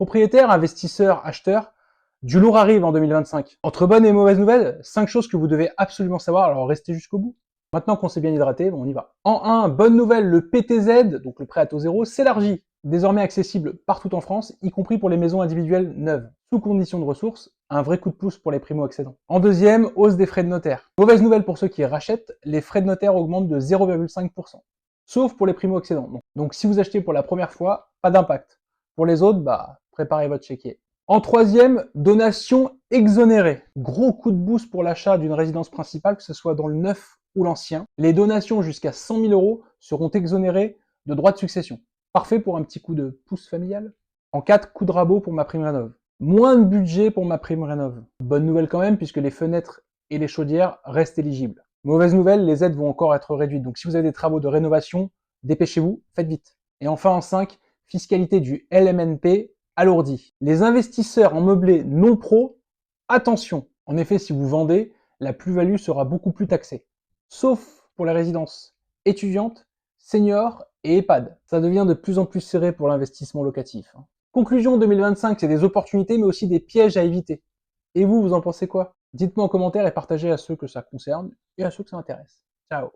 Propriétaires, investisseurs, acheteurs, du lourd arrive en 2025. Entre bonnes et mauvaises nouvelles, 5 choses que vous devez absolument savoir, alors restez jusqu'au bout. Maintenant qu'on s'est bien hydraté, on y va. En 1, bonne nouvelle, le PTZ, donc le prêt à taux zéro, s'élargit. Désormais accessible partout en France, y compris pour les maisons individuelles neuves. Sous condition de ressources, un vrai coup de pouce pour les primo-accédants. En deuxième, hausse des frais de notaire. Mauvaise nouvelle pour ceux qui rachètent, les frais de notaire augmentent de 0,5%. Sauf pour les primo-accédants. Donc si vous achetez pour la première fois, pas d'impact. Pour les autres, préparez votre chéquier. En troisième, donation exonérée. Gros coup de boost pour l'achat d'une résidence principale, que ce soit dans le neuf ou l'ancien. Les donations jusqu'à 100 000 € seront exonérées de droits de succession. Parfait pour un petit coup de pouce familial. En 4, coup de rabot pour ma prime rénov. Moins de budget pour ma prime rénov. Bonne nouvelle quand même, puisque les fenêtres et les chaudières restent éligibles. Mauvaise nouvelle, les aides vont encore être réduites. Donc si vous avez des travaux de rénovation, dépêchez-vous, faites vite. Et enfin en 5, fiscalité du LMNP alourdie. Les investisseurs en meublé non pro, attention. En effet, si vous vendez, la plus-value sera beaucoup plus taxée. Sauf pour les résidences étudiantes, seniors et EHPAD. Ça devient de plus en plus serré pour l'investissement locatif. Conclusion 2025, c'est des opportunités mais aussi des pièges à éviter. Et vous en pensez quoi? Dites-moi en commentaire et partagez à ceux que ça concerne et à ceux que ça intéresse. Ciao!